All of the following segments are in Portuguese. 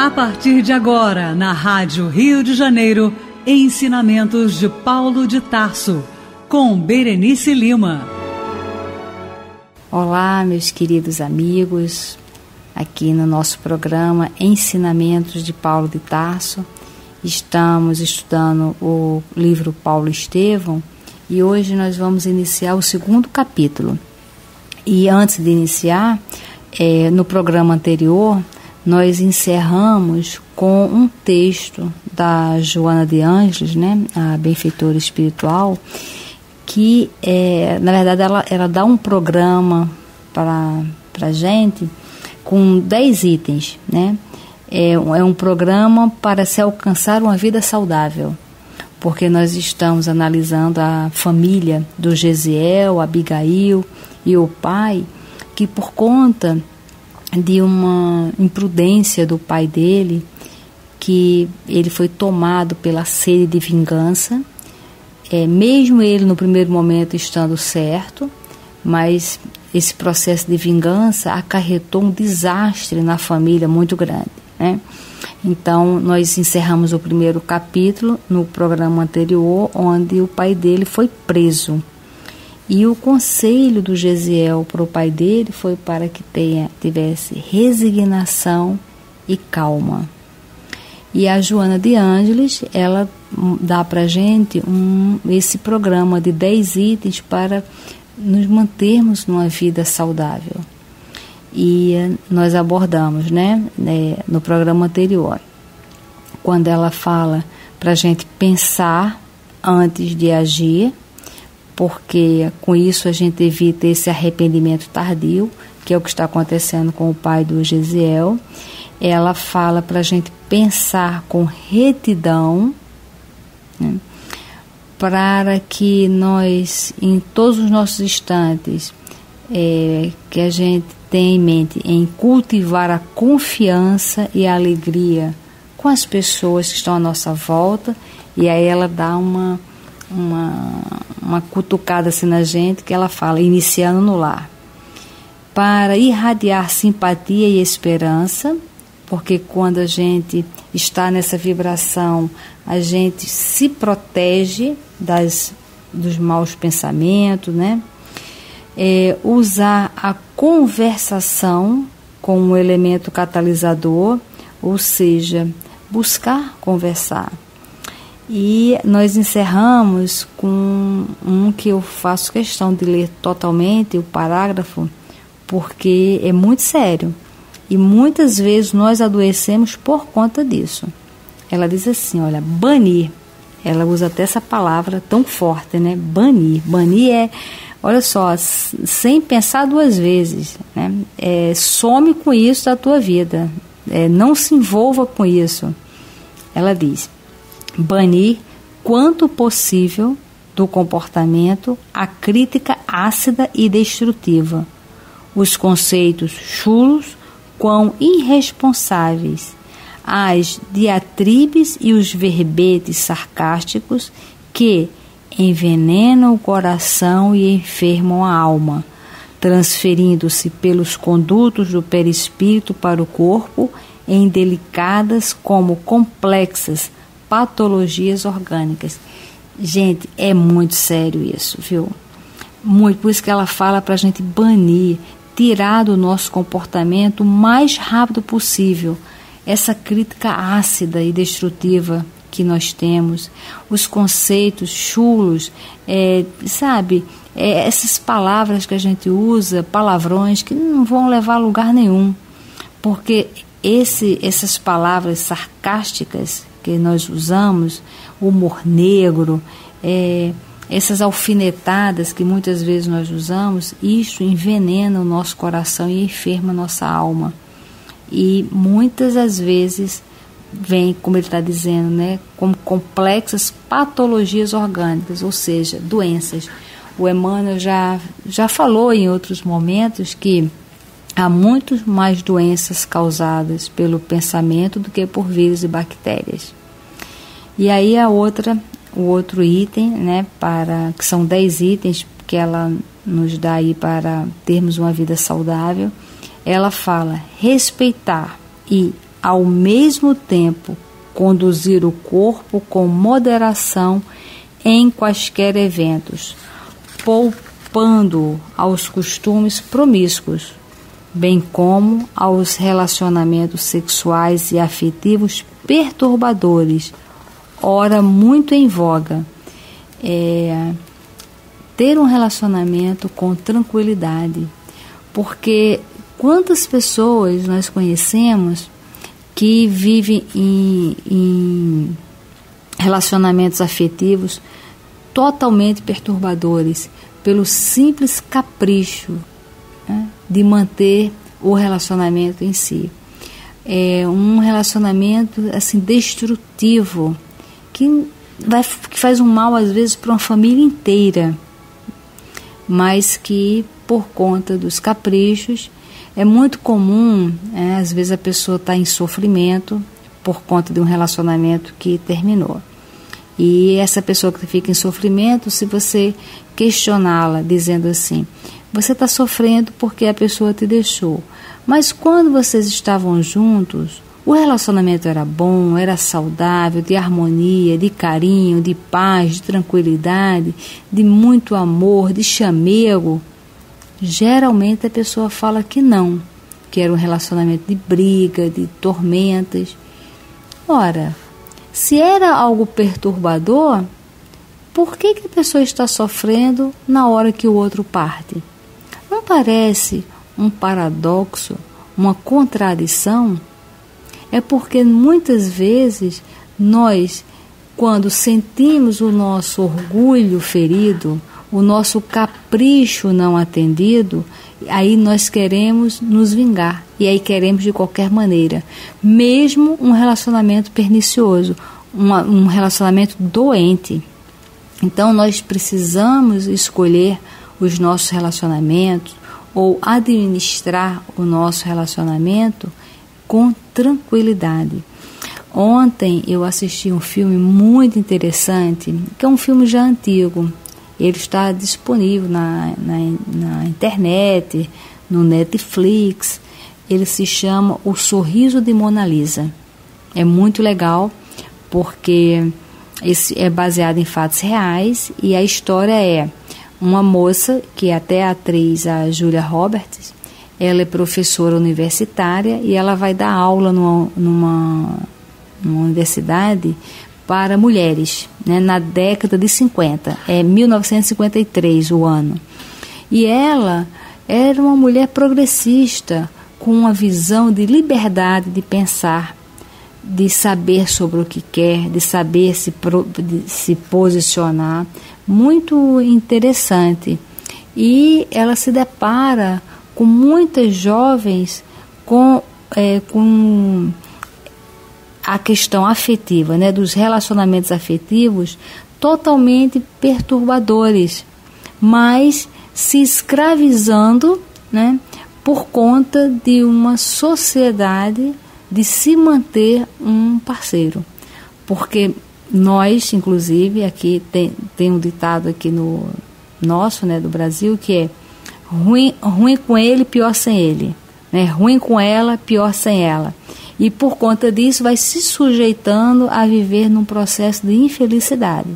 A partir de agora, na Rádio Rio de Janeiro, Ensinamentos de Paulo de Tarso, com Berenice Lima. Olá, meus queridos amigos, aqui no nosso programa Ensinamentos de Paulo de Tarso. Estamos estudando o livro Paulo Estevão e hoje nós vamos iniciar o segundo capítulo. E antes de iniciar, no programa anterior, nós encerramos com um texto da Joana de Ângeles, né, a benfeitora espiritual, que, na verdade, ela dá um programa para a gente com 10 itens, né? É um programa para se alcançar uma vida saudável, porque nós estamos analisando a família do Gesiel, Abigail e o pai, que por conta de uma imprudência do pai dele, que ele foi tomado pela sede de vingança, mesmo ele no primeiro momento estando certo, mas esse processo de vingança acarretou um desastre na família muito grande, né? Então nós encerramos o primeiro capítulo no programa anterior, onde o pai dele foi preso. E o conselho do Gesiel para o pai dele foi para que tivesse resignação e calma. E a Joana de Ângeles, ela dá para a gente esse programa de 10 itens para nos mantermos numa vida saudável. E nós abordamos, né, no programa anterior, quando ela fala para a gente pensar antes de agir, porque com isso a gente evita esse arrependimento tardio, que é o que está acontecendo com o pai do Gesiel. Ela fala para a gente pensar com retidão, né, para que nós, em todos os nossos instantes, que a gente tenha em mente em cultivar a confiança e a alegria com as pessoas que estão à nossa volta. E aí ela dá uma cutucada assim na gente, que ela fala, iniciando no lar, para irradiar simpatia e esperança, porque quando a gente está nessa vibração, a gente se protege dos maus pensamentos, né? Usar a conversação como um elemento catalisador, ou seja, buscar conversar. E nós encerramos com um que eu faço questão de ler totalmente, o parágrafo, porque é muito sério. E muitas vezes nós adoecemos por conta disso. Ela diz assim, olha, banir. Ela usa até essa palavra tão forte, né? Banir. Banir olha só, sem pensar duas vezes, né? Some com isso da tua vida. Não se envolva com isso. Ela diz, banir quanto possível do comportamento a crítica ácida e destrutiva, os conceitos chulos quão irresponsáveis, as diatribes e os verbetes sarcásticos que envenenam o coração e enfermam a alma, transferindo-se pelos condutos do perispírito para o corpo em delicadas como complexas patologias orgânicas. Gente, é muito sério isso, viu? Muito, por isso que ela fala para a gente banir, tirar do nosso comportamento o mais rápido possível essa crítica ácida e destrutiva que nós temos, os conceitos chulos, essas palavras que a gente usa, palavrões que não vão levar a lugar nenhum, porque essas palavras sarcásticas que nós usamos, humor negro, essas alfinetadas que muitas vezes nós usamos, isso envenena o nosso coração e enferma a nossa alma. E muitas das vezes vem, como ele está dizendo, né, como complexas patologias orgânicas, ou seja, doenças. O Emmanuel já falou em outros momentos que há muito mais doenças causadas pelo pensamento do que por vírus e bactérias. E aí o outro item, né, que são 10 itens que ela nos dá aí para termos uma vida saudável, ela fala respeitar e ao mesmo tempo conduzir o corpo com moderação em quaisquer eventos, poupando-o aos costumes promíscuos, bem como aos relacionamentos sexuais e afetivos perturbadores, ora muito em voga. Ter um relacionamento com tranquilidade, porque quantas pessoas nós conhecemos que vivem em relacionamentos afetivos totalmente perturbadores pelo simples capricho, né, de manter o relacionamento em si. É um relacionamento assim destrutivo que faz um mal às vezes para uma família inteira, mas que por conta dos caprichos é muito comum, às vezes a pessoa está em sofrimento por conta de um relacionamento que terminou. E essa pessoa que fica em sofrimento, se você questioná-la dizendo assim, você está sofrendo porque a pessoa te deixou, mas quando vocês estavam juntos, o relacionamento era bom, era saudável, de harmonia, de carinho, de paz, de tranquilidade, de muito amor, de chamego. Geralmente a pessoa fala que não, que era um relacionamento de briga, de tormentas. Ora, se era algo perturbador, por que a pessoa está sofrendo na hora que o outro parte? Não parece um paradoxo, uma contradição? É porque muitas vezes nós, quando sentimos o nosso orgulho ferido, o nosso capricho não atendido, aí nós queremos nos vingar, e aí queremos de qualquer maneira, mesmo um relacionamento pernicioso, um relacionamento doente. Então nós precisamos escolher os nossos relacionamentos ou administrar o nosso relacionamento com tranquilidade. Ontem eu assisti um filme muito interessante, que é um filme já antigo. Ele está disponível na internet, no Netflix. Ele se chama O Sorriso de Mona Lisa. É muito legal, porque esse é baseado em fatos reais, e a história é uma moça, que até a atriz, a Julia Roberts, ela é professora universitária e ela vai dar aula numa universidade para mulheres, né, na década de 50, 1953 o ano. E ela era uma mulher progressista, com uma visão de liberdade de pensar, de saber sobre o que quer, de saber se posicionar, muito interessante. E ela se depara com muitas jovens com a questão afetiva, né, dos relacionamentos afetivos totalmente perturbadores, mas se escravizando, né, por conta de uma sociedade de se manter um parceiro. Porque nós, inclusive, aqui tem um ditado aqui no nosso, né, do Brasil, que é ruim com ele, pior sem ele, né? Ruim com ela, pior sem ela. E por conta disso vai se sujeitando a viver num processo de infelicidade.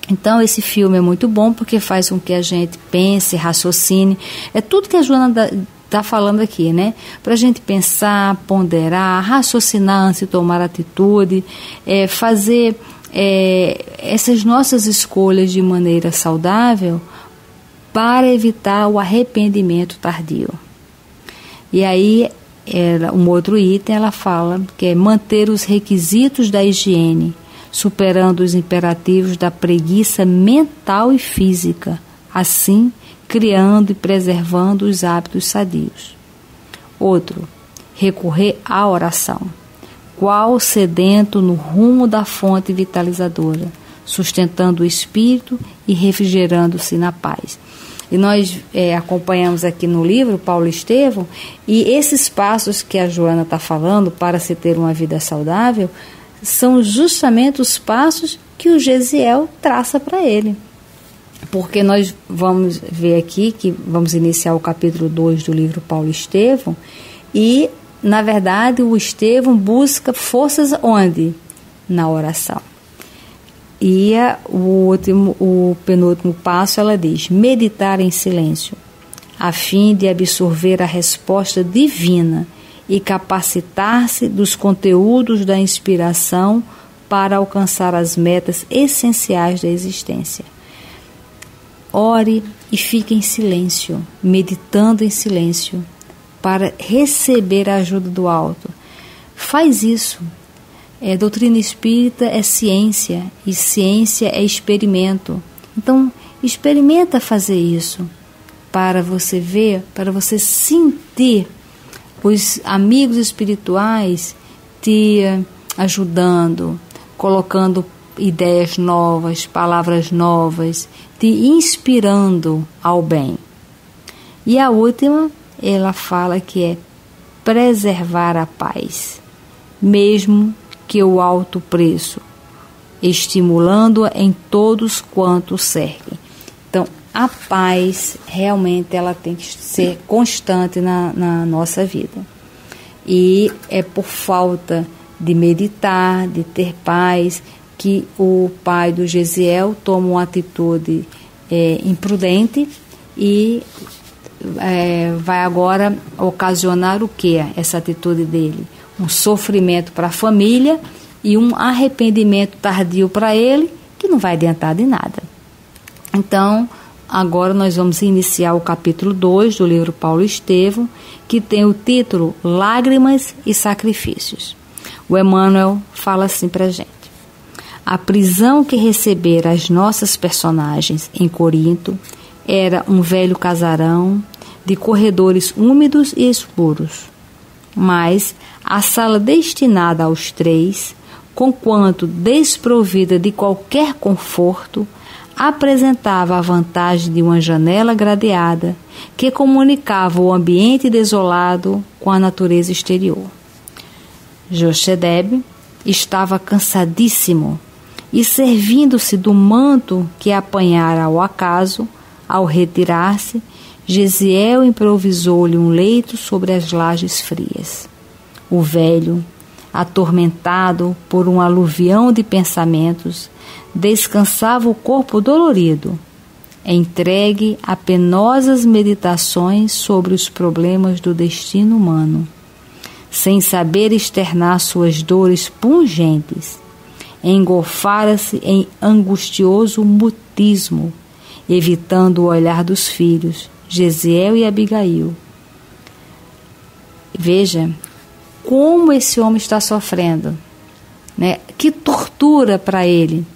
Então esse filme é muito bom porque faz com que a gente pense, raciocine. É tudo que a Joana está falando aqui, né? Para a gente pensar, ponderar, raciocinar antes de tomar atitude, fazer essas nossas escolhas de maneira saudável para evitar o arrependimento tardio. E aí, um outro item, ela fala que é manter os requisitos da higiene, superando os imperativos da preguiça mental e física, assim criando e preservando os hábitos sadios. Outro, recorrer à oração, qual sedento no rumo da fonte vitalizadora, sustentando o espírito e refrigerando-se na paz. E nós acompanhamos aqui no livro Paulo Estevão, e esses passos que a Joana está falando para se ter uma vida saudável são justamente os passos que o Gesiel traça para ele. Porque nós vamos ver aqui, que vamos iniciar o capítulo 2 do livro Paulo Estevão, e na verdade, o Estevão busca forças onde? Na oração. E o penúltimo passo, ela diz: meditar em silêncio, a fim de absorver a resposta divina e capacitar-se dos conteúdos da inspiração para alcançar as metas essenciais da existência. Ore e fique em silêncio, meditando em silêncio, para receber a ajuda do alto. Faz isso. Doutrina espírita é ciência, e ciência é experimento. Então, experimenta fazer isso, para você ver, para você sentir os amigos espirituais te ajudando, colocando ideias novas, palavras novas, te inspirando ao bem. E a última, ela fala que é preservar a paz, mesmo que o alto preço, estimulando-a em todos quantos cerquem. Então, a paz realmente ela tem que ser constante na nossa vida. E é por falta de meditar, de ter paz, que o pai do Gesiel toma uma atitude imprudente e vai agora ocasionar o que? Essa atitude dele? Um sofrimento para a família e um arrependimento tardio para ele, que não vai adiantar de nada. Então, agora nós vamos iniciar o capítulo 2 do livro Paulo Estevão, que tem o título Lágrimas e Sacrifícios. O Emmanuel fala assim para a gente: a prisão que receberam as nossas personagens em Corinto era um velho casarão de corredores úmidos e escuros, mas a sala destinada aos 3, conquanto desprovida de qualquer conforto, apresentava a vantagem de uma janela gradeada que comunicava o ambiente desolado com a natureza exterior. Jochebed estava cansadíssimo e, servindo-se do manto que apanhara ao acaso, ao retirar-se, Gesiel improvisou-lhe um leito sobre as lajes frias. O velho, atormentado por um aluvião de pensamentos, descansava o corpo dolorido, entregue a penosas meditações sobre os problemas do destino humano, sem saber externar suas dores pungentes. Engolfara-se em angustioso mutismo, evitando o olhar dos filhos, Gesiel e Abigail. Veja como esse homem está sofrendo, né? Que tortura para ele.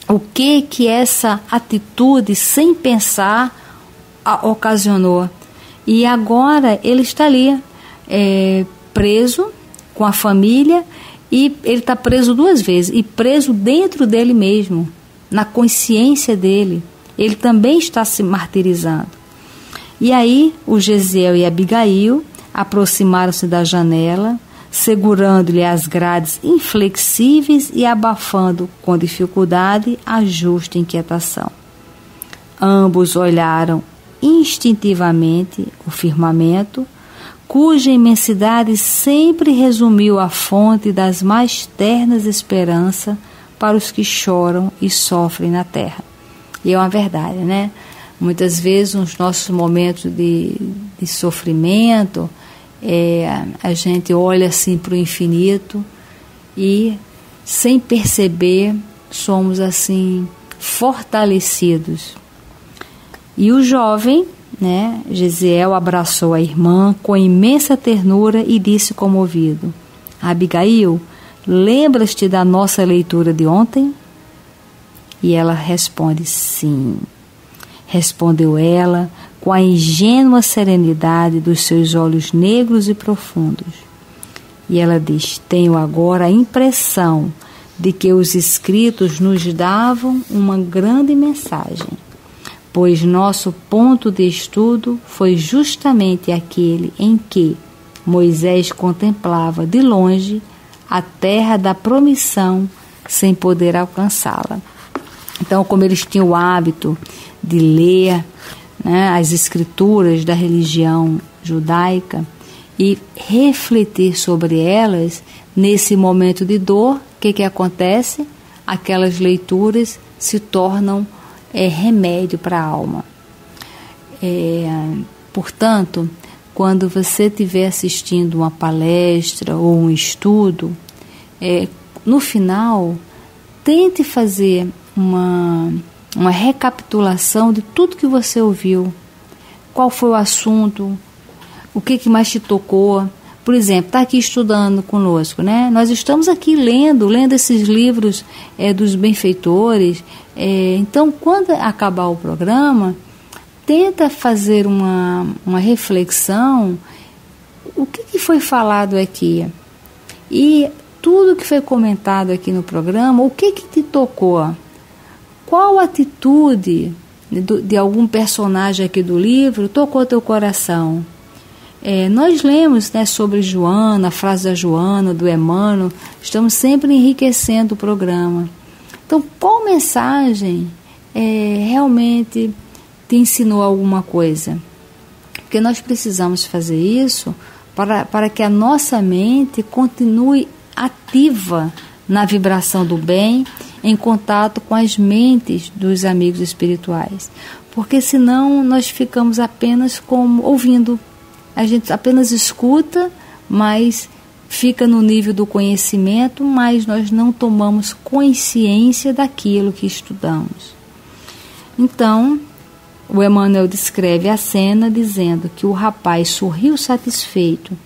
O que essa atitude sem pensar ocasionou. E agora ele está ali preso com a família, e ele está preso 2 vezes, e preso dentro dele mesmo, na consciência dele. Ele também está se martirizando. E aí o Gesiel e Abigail aproximaram-se da janela, segurando-lhe as grades inflexíveis e abafando com dificuldade a justa inquietação. Ambos olharam instintivamente o firmamento, cuja imensidade sempre resumiu a fonte das mais ternas esperanças para os que choram e sofrem na terra. E é uma verdade, né? Muitas vezes, nos nossos momentos de sofrimento, a gente olha assim para o infinito e, sem perceber, somos assim fortalecidos. E o jovem, né, Gesiel, abraçou a irmã com imensa ternura e disse comovido: Abigail, lembras-te da nossa leitura de ontem? E ela responde: sim. Respondeu ela com a ingênua serenidade dos seus olhos negros e profundos. E ela diz: tenho agora a impressão de que os escritos nos davam uma grande mensagem, pois nosso ponto de estudo foi justamente aquele em que Moisés contemplava de longe a terra da promissão sem poder alcançá-la. Então, como eles tinham o hábito de ler, né, as escrituras da religião judaica, e refletir sobre elas nesse momento de dor. O que acontece? Aquelas leituras se tornam remédio para a alma. Portanto, quando você estiver assistindo uma palestra ou um estudo, no final, tente fazer uma recapitulação de tudo que você ouviu. Qual foi o assunto? O que mais te tocou? Por exemplo, está aqui estudando conosco, né? Nós estamos aqui lendo esses livros dos benfeitores. Então, quando acabar o programa, tenta fazer uma reflexão. O que foi falado aqui? E tudo que foi comentado aqui no programa, o que te tocou? Qual atitude de algum personagem aqui do livro tocou teu coração? Nós lemos, né, sobre Joana, a frase da Joana, do Emmanuel, estamos sempre enriquecendo o programa. Então, qual mensagem realmente te ensinou alguma coisa? Porque nós precisamos fazer isso para que a nossa mente continue ativa na vibração do bem, em contato com as mentes dos amigos espirituais. Porque senão nós ficamos apenas como ouvindo. A gente apenas escuta, mas fica no nível do conhecimento, mas nós não tomamos consciência daquilo que estudamos. Então, o Emmanuel descreve a cena dizendo que o rapaz sorriu satisfeito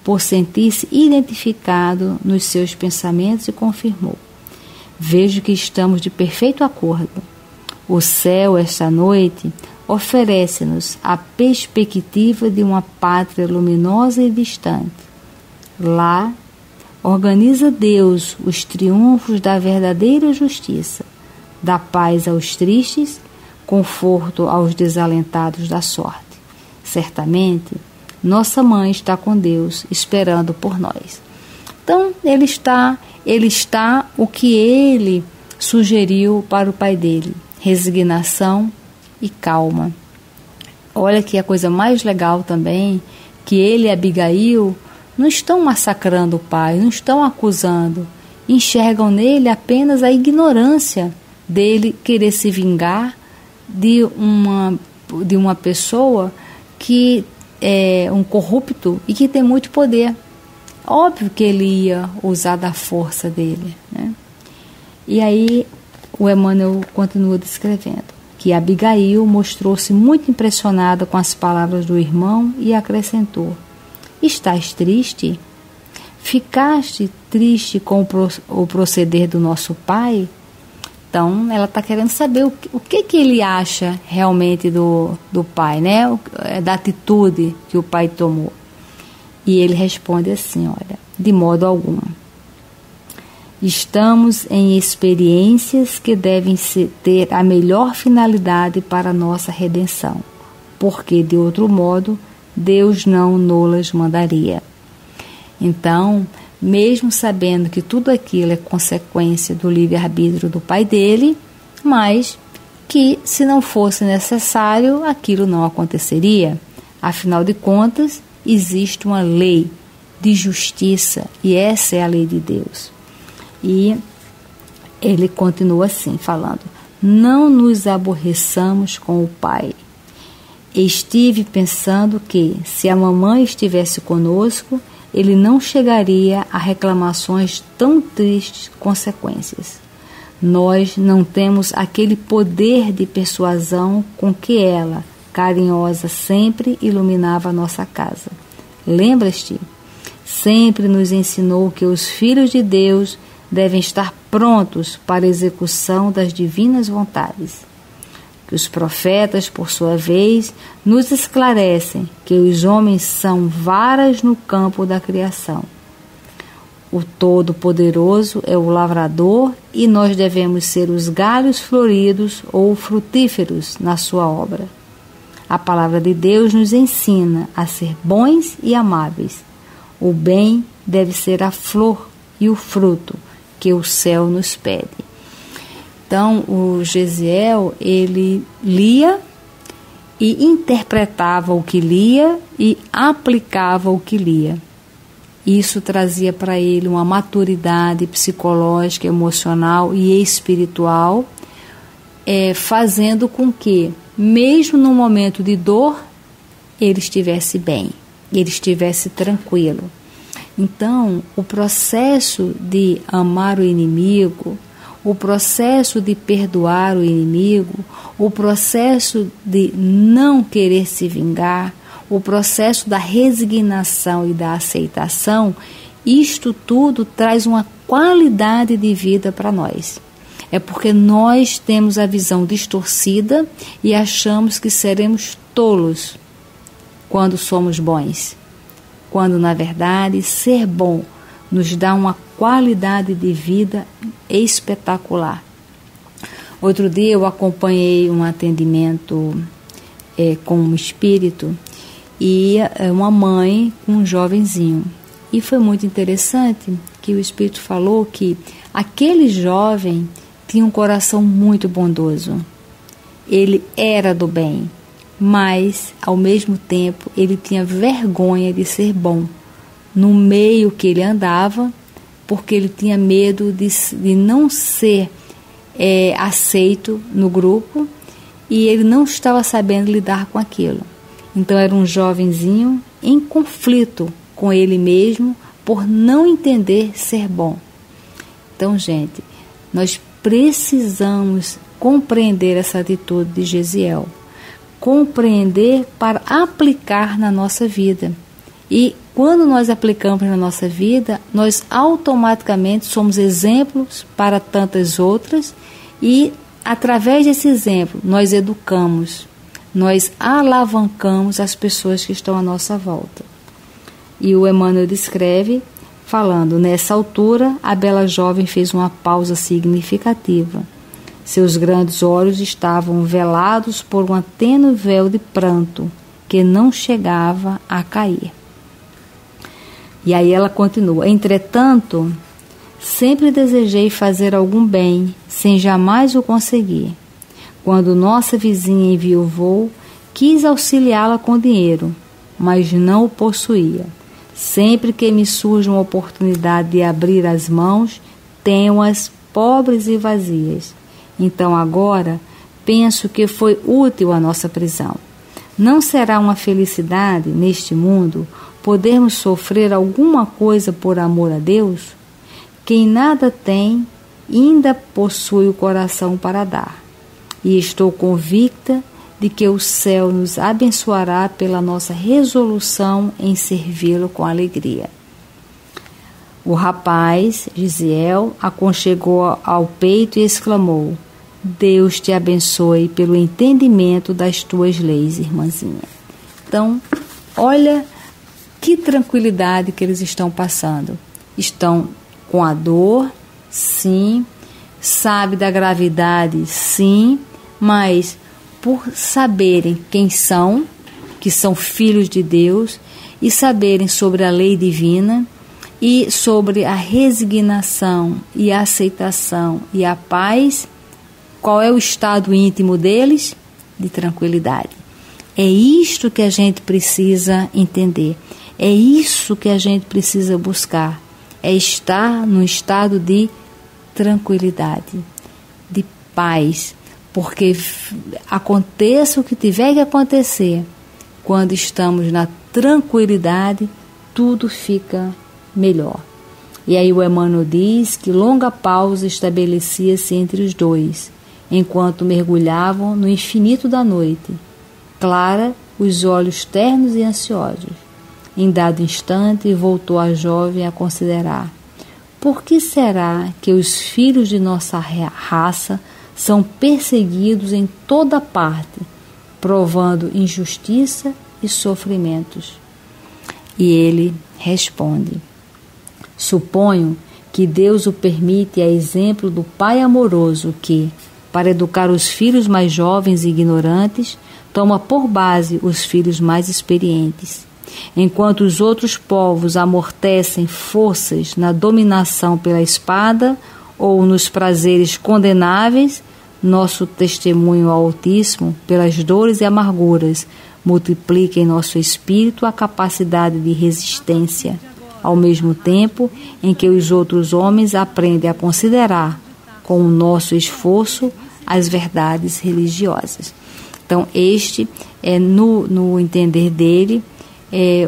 por sentir-se identificado nos seus pensamentos e confirmou: vejo que estamos de perfeito acordo. O céu, esta noite, oferece-nos a perspectiva de uma pátria luminosa e distante. Lá, organiza Deus os triunfos da verdadeira justiça, dá paz aos tristes, conforto aos desalentados da sorte. Certamente, nossa mãe está com Deus, esperando por nós. Então, ele está o que ele sugeriu para o pai dele: resignação e calma. Olha que a coisa mais legal também, que ele e Abigail não estão massacrando o pai, não estão acusando, enxergam nele apenas a ignorância dele querer se vingar de uma pessoa que é um corrupto e que tem muito poder. Óbvio que ele ia usar da força dele, né? E aí o Emmanuel continua descrevendo que Abigail mostrou-se muito impressionada com as palavras do irmão e acrescentou: estás triste? Ficaste triste com o proceder do nosso pai? Então, ela está querendo saber o que ele acha realmente do pai, né? Da atitude que o pai tomou. E ele responde assim: olha, de modo algum. Estamos em experiências que devem ter a melhor finalidade para a nossa redenção, porque, de outro modo, Deus não nos mandaria. Então, mesmo sabendo que tudo aquilo é consequência do livre-arbítrio do pai dele, mas que, se não fosse necessário, aquilo não aconteceria. Afinal de contas, existe uma lei de justiça e essa é a lei de Deus. E ele continua assim, falando: não nos aborreçamos com o pai. Estive pensando que, se a mamãe estivesse conosco, ele não chegaria a reclamações tão tristes consequências. Nós não temos aquele poder de persuasão com que ela, carinhosa, sempre iluminava a nossa casa. Lembras-te? Sempre nos ensinou que os filhos de Deus devem estar prontos para a execução das divinas vontades. Que os profetas, por sua vez, nos esclarecem que os homens são varas no campo da criação. O Todo-Poderoso é o lavrador e nós devemos ser os galhos floridos ou frutíferos na sua obra. A palavra de Deus nos ensina a ser bons e amáveis. O bem deve ser a flor e o fruto que o céu nos pede. Então, o Gesiel, ele lia e interpretava o que lia e aplicava o que lia. Isso trazia para ele uma maturidade psicológica, emocional e espiritual, fazendo com que, mesmo no momento de dor, ele estivesse bem, ele estivesse tranquilo. Então, o processo de amar o inimigo, o processo de perdoar o inimigo, o processo de não querer se vingar, o processo da resignação e da aceitação, isto tudo traz uma qualidade de vida para nós. É porque nós temos a visão distorcida e achamos que seremos tolos quando somos bons. Quando, na verdade, ser bom nos dá uma qualidade de vida espetacular. Outro dia eu acompanhei um atendimento com um espírito e uma mãe com um jovenzinho. E foi muito interessante que o espírito falou que aquele jovem tinha um coração muito bondoso. Ele era do bem, mas, ao mesmo tempo, ele tinha vergonha de ser bom no meio que ele andava, porque ele tinha medo de não ser aceito no grupo e ele não estava sabendo lidar com aquilo. Então, era um jovenzinho em conflito com ele mesmo por não entender ser bom. Então, gente, nós precisamos compreender essa atitude de Gesiel. Compreender para aplicar na nossa vida. E quando nós aplicamos na nossa vida, nós automaticamente somos exemplos para tantas outras e, através desse exemplo, nós educamos, nós alavancamos as pessoas que estão à nossa volta. E o Emmanuel descreve, falando, nessa altura, a bela jovem fez uma pausa significativa. Seus grandes olhos estavam velados por um tênue véu de pranto que não chegava a cair. E aí ela continua: entretanto, sempre desejei fazer algum bem, sem jamais o conseguir. Quando nossa vizinha enviuvou, quis auxiliá-la com dinheiro, mas não o possuía. Sempre que me surge uma oportunidade de abrir as mãos, tenho-as pobres e vazias. Então agora penso que foi útil a nossa prisão. Não será uma felicidade neste mundo podermos sofrer alguma coisa por amor a Deus? Quem nada tem ainda possui o coração para dar. E estou convicta de que o céu nos abençoará pela nossa resolução em servi-lo com alegria. O rapaz, Gesiel, aconchegou ao peito e exclamou: Deus te abençoe pelo entendimento das tuas leis, irmãzinha. Então, olha que tranquilidade que eles estão passando. Estão com a dor, sim, sabe da gravidade, sim, mas por saberem quem são, que são filhos de Deus, e saberem sobre a lei divina e sobre a resignação e a aceitação e a paz, qual é o estado íntimo deles? De tranquilidade. É isto que a gente precisa entender. É isso que a gente precisa buscar. É estar num estado de tranquilidade, de paz. Porque aconteça o que tiver que acontecer, quando estamos na tranquilidade, tudo fica melhor. E aí o Emmanuel diz que longa pausa estabelecia-se entre os dois, enquanto mergulhavam no infinito da noite. Clara, os olhos ternos e ansiosos. Em dado instante, voltou a jovem a considerar: por que será que os filhos de nossa raça são perseguidos em toda parte, provando injustiça e sofrimentos? E ele responde: suponho que Deus o permite a exemplo do pai amoroso que, para educar os filhos mais jovens e ignorantes, toma por base os filhos mais experientes. Enquanto os outros povos amortecem forças na dominação pela espada ou nos prazeres condenáveis, nosso testemunho ao Altíssimo pelas dores e amarguras, multiplique em nosso espírito a capacidade de resistência, ao mesmo tempo em que os outros homens aprendem a considerar, com o nosso esforço, as verdades religiosas. Então, este é, no entender dele,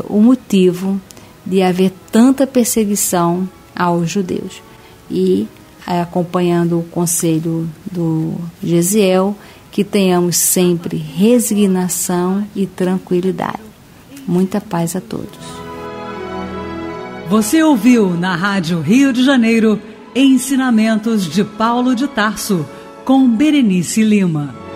o motivo de haver tanta perseguição aos judeus. E, acompanhando o conselho do Gesiel, que tenhamos sempre resignação e tranquilidade. Muita paz a todos. Você ouviu na Rádio Rio de Janeiro Ensinamentos de Paulo de Tarso, com Berenice Lima.